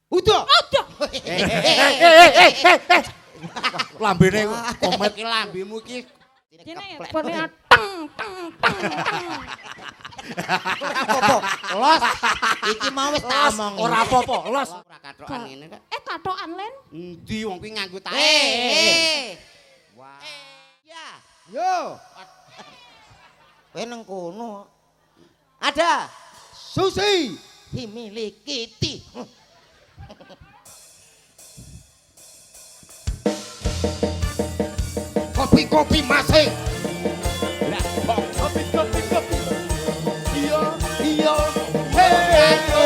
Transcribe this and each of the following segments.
Udah. Udah. Lambene komet Iki lambemu iki Dene pone teng teng teng. ora apa-apa. Los. Iki mau wis tak omong. ora apa-apa los Ora kathokan ngene kok. Katokan len. Endi wong kuwi nganggo tae. Wah. Ya. Yo. Kowe nang kono. Ada Susi. dimiliki ti. Kopi-kopi masih. Lah, kok kopi-kopi. Iya, iya. Hey yo.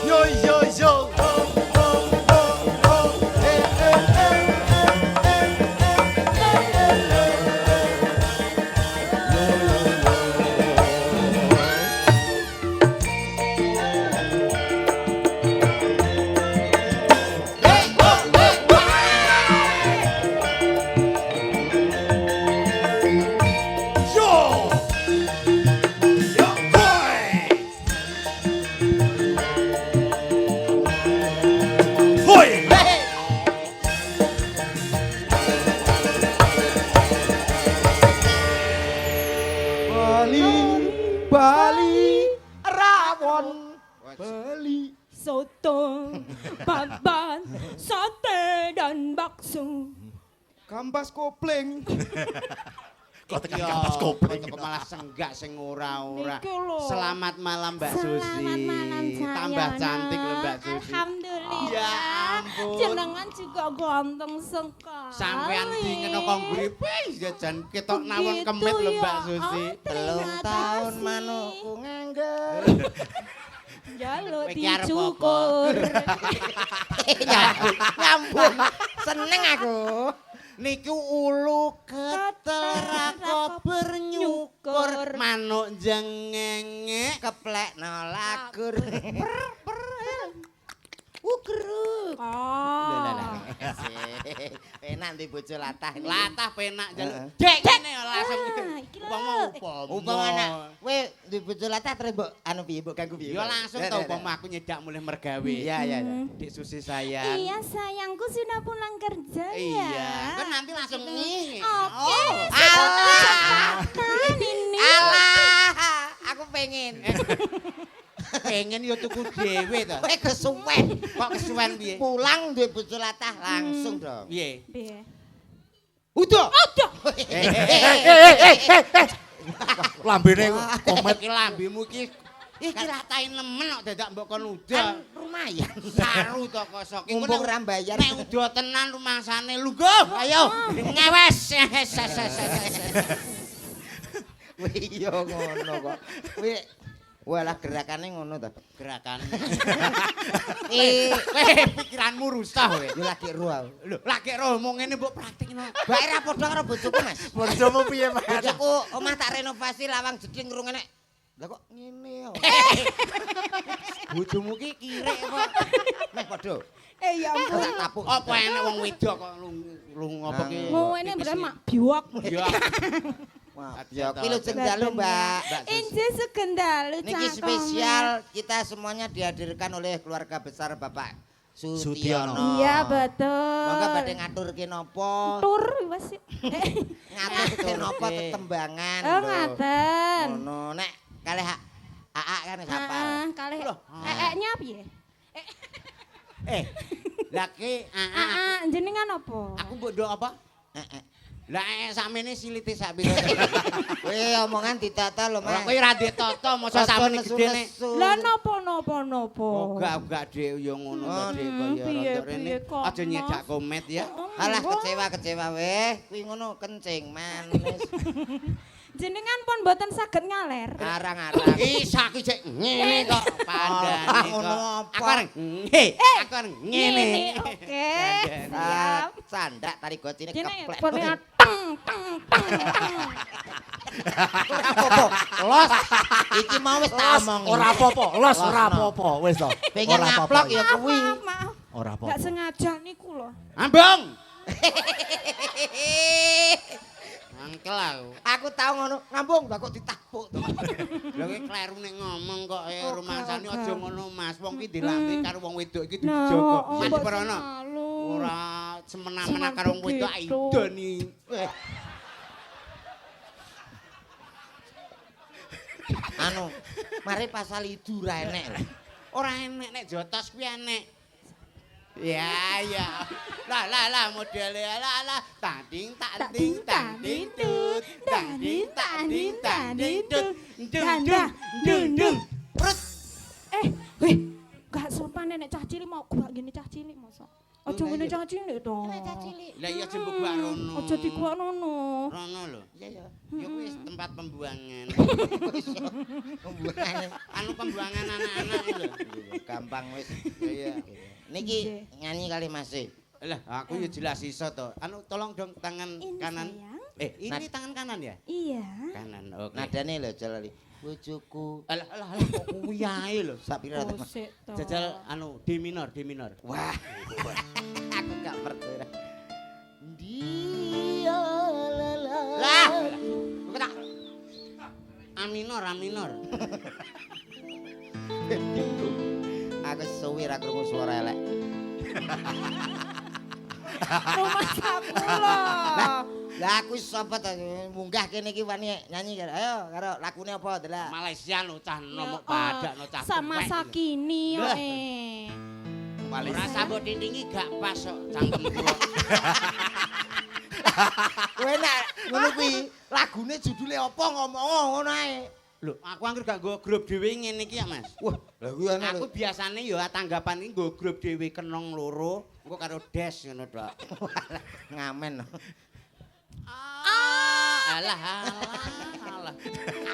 Yo yo yo. Bali, Bali, rawon. Bali. Soto, babat, sate dan bakso. Kampas kopling. kok tekan Yo, kampas kopling kok malah senggak sing ora-ora. Niki lho. Selamat malam Mbak Susi. Selamat malam sayang. Tambah cantik loh Mbak Susi. Alhamdulillah. Ya ampun. Jenengan juga ganteng sekali. Sampean dingin kok griping jajan ketok nawon Gitu kemit lho ya. Mbak Susi. Oh, terima kasih. manukku nganggur. Jaluk Kowe ki arep dicukur. Nyambung. Seneng aku. Niku ulu ketel rako bernyukur manuk jengenge keplek lakur. Ugruk. Oh. Penak ndi bojo latah. Latah penak jaluk. Dek kene langsung. iki lho. Umpama Umpama anak, kowe di bojo latah terus mbok anu piye mbok ganggu piye? Ya langsung tau umpama aku nyedak mulai mergawe. Iya iya. Dik Susi sayang. Iya sayangku sudah pulang kerja ya. Iya, kan nanti langsung nih. Oke. Alah. Kan ini. Alah, aku pengen. Pengen yo tuku dhewe to. Kowe kesuwen. Kok kesuwen piye? Pulang duwe bojo latah langsung dong. Piye? Piye? Udah. Udah. lambene komet Iki lambemu iki iki ratain nemen kok dadak mbok kon udah. Kan lumayan. Saru to kosok. Mumpung ora mbayar. Nek udah tenan rumangsane lungguh. Ayo ngewes. Kowe iya ngono kok. Kowe walah gerakane ngono to. Gerakan. Kowe pikiranmu rusak kowe. Yo lagi ro aku. Lho, lagi roh mau ngene mbok praktekno. Bae ra padha karo bojoku, Mas. bojomu piye Mas Bojoku omah tak renovasi lawang jeding rungene. Lah kok ngene yo. Bojomu ki kirek kok. Meh padha. Ya ampun. Tak tapuk. Apa enek wong wedok kok lung apa ki? Mau ini bener mak biwak. Ya. Wah, ya ki lho jeng dalu, Mbak. Inje segendalu Niki spesial kita semuanya dihadirkan oleh keluarga besar Bapak Sutiono. Iya betul. Monggo badhe ngaturke napa? Tur wis. Ngaturke napa tetembangan. Oh lho. ngaten. Ngono nek kalih AA kan wis hafal. Heeh, kalih ee-nya piye? Lah ki Jenengan apa? aku mbok ndok apa? Heeh. Lah sakmene silite sak pira. Kowe omongan ditata lho, Ora Mas. kowe ra ndek toto mosok sakmene gedene. Lah napa? Enggak Dik yo ngono to Dik kaya piye, rada rene. piye kok, Aja nyedak Mas? komet ya. Alah kecewa weh. Kuwi ngono kencing manis. Jenengan pun mboten saged ngaler. Arang-arang. Isa aku cek ngene kok pandane kok. Ngono apa? Aku areng aku areng ngene. Oke. Ah, Siap. sandak tari gocine Jenenge keplek. pone teng teng teng. Ora apa-apa. Los. Iki mau wis tak omong. ora apa-apa los ora apa-apa wis to Pengen ora apa-apa ngaplok ya kuwi. Maaf. ora Enggak apa-apa sengaja niku lho. Ambong. Angkel aku. Aku tahu ngono, ngambung kok ditapuk to. Lha kowe kleru nek ngomong kok rumangsane aja ngono Mas. Wong ki dilambe karo wong wedok iki dijogo. Wis perono. Ora semena-mena karo wong wedok idoni. Anu, mari pasal idu ra enek lho. Ora enek nek jotos kuwi enek. Ya ya. Lah modele lah tanding tanding tanding tut tanding tanding tanding tut dung dung. Weh, gak sopan nek cah cilik mau gua gini cah cilik mosok. Aja ngene cah cilik to. Lah iya jembuk gua rono. Aja dikuak nono. Rono lho. Iya ya. Ya kuwi tempat pembuangan. Pembuangan. Anu pembuangan anak-anak lho. Gampang wis. Iya. Niki nyanyi kali Mas. Lah aku ya jelas iso to. Anu tolong dong tangan Ini kanan. sayang. Ini tangan kanan ya? Iya. Kanan. Oke. Nadane lho jalali. Bojoku. Alah kok kuwi ae lho. Sak pira to? Sik to. Jajal anu D minor. Wah. Aku gak percaya. Dia la. Lah. Kok A minor. Aku suwi ra krungu suara elek. Rumah sakula. Lah aku sapa to munggah kene iki wani nyanyi karo. Ayo karo lakune apa delok. Malaysia no cah nomok padak no cah. Sama sakini yo Ora sambut tintingi gak pas kok cangkemku. Kowe nek ngono kuwi lagune judule apa ngomong ngono ae. Lho, aku angger gak nggo grup dhewe ngene iki ya, Mas. Wah, lha kuwi ana Aku biasane ya tanggapan iki nggo grup dhewe kenong loro, engko karo des ngono tok. ngamen. Alah.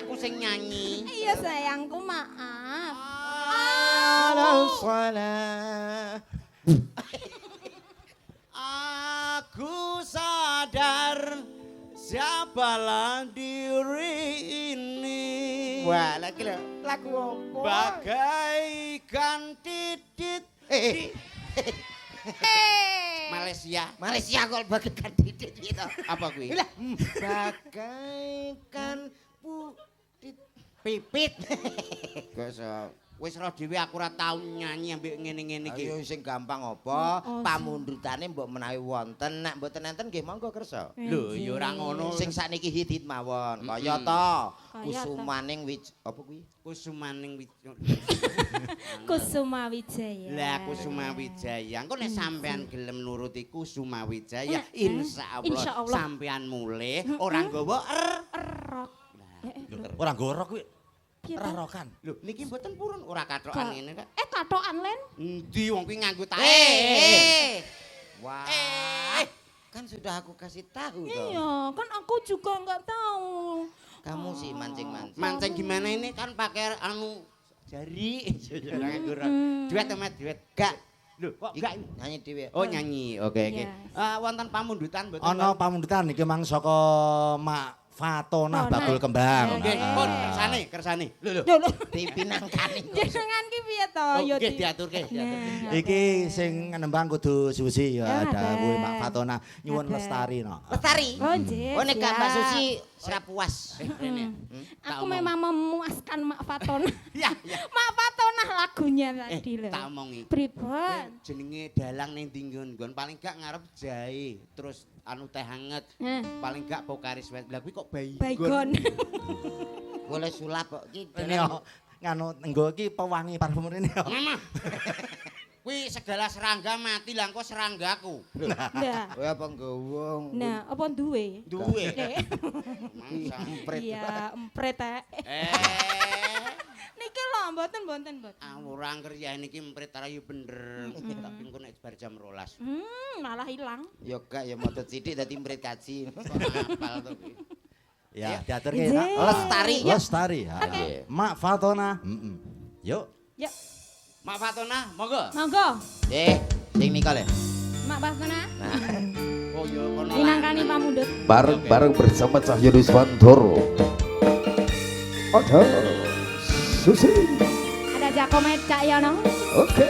Aku sing nyanyi. Iya sayangku maaf. Aku sadar siapalah diri ini. Wah, lagi lagu apa? Bagaikan titit. Malaysia kok bagaikan titik gitu. apa kuwi? Lah, bagaikan Pipit. Wis ora dhewe aku ora tau nyanyi ambek ngene-ngene iki. Ayo sing gampang apa? Pamundhutane mbok menawi wonten, nek mboten enten nggih monggo kersa. Lho, ya ora ngono. Sing sakniki hit mawon. Kaya to. Kusumaning apa kuwi? Kusuma Wijaya. Lah Kusuma Wijaya. Engko nek sampean gelem nuruti Kusuma Wijaya, insyaallah sampean mulih ora nggawa Erok. Ora gorok kuwi. Ora rokan. Lho, niki mboten purun ora kathokan ngene kok. Katokan Len. Endi wong kuwi nganggo tae. Wah. Kan sudah aku kasih tahu toh. Iya, kan aku juga nggak tahu. Kamu sih mancing-mancing. Mancing gimana ini kan pakai anu jari. Ora nganggo rok. Duet to, Mas, duet. Gak. Lho, kok gak nyanyi dhewe. Oh, nyanyi. Oke. Yes. Wonten pamundutan mboten? Ana pamundutan iki mang saka Mak Fatona bakul kembang. Nggih, pun kersane. Lho. Dipinangkani. Jenengan ki piye to? Ya nggih diaturke. Iki sing nembang kudu Susi ya dawuhe Mak Fatona nyuwun lestari no. Lestari. Oh, nggih. Oh nek Mbak Susi ora puas. Aku memang memuaskan Mak Fatona. Iya. Mak Fatona lagunya tadi lho. Tak omongi. Pripun? Jenenge dalang ning dinggon paling gak ngarep jahe, terus anu teh hangat. Paling gak pokaris wet. Lah kuwi kok Baygon. Boleh sulap kok iki. Ini nganu nggo iki pewangi parfum rene. Mama. Kuwi segala serangga mati lah engko seranggaku. Nah. Kowe apa nggowo? Nah, apa duwe? Duwe. Mangsa empret. Iya, empret Niki lho mboten. Ora ngerya niki emprit ora yo bener. Tapi engko nek bar jam 12. Malah ilang. Ya gak ya motot sithik dadi emprit kaji. Apal to kuwi. Ya, diaturke Lestari. Lestari. Mak Fatona. Yuk. Ya, Mak Fatona, monggo. monggo. Sing nika le. Mak Fatona. Oh ya kono. Dinangkani pamundhut. Bareng-bareng bersama Cahyo Diswantoro. Ada Susi. Ada Jakomet Cak Yono. Oke.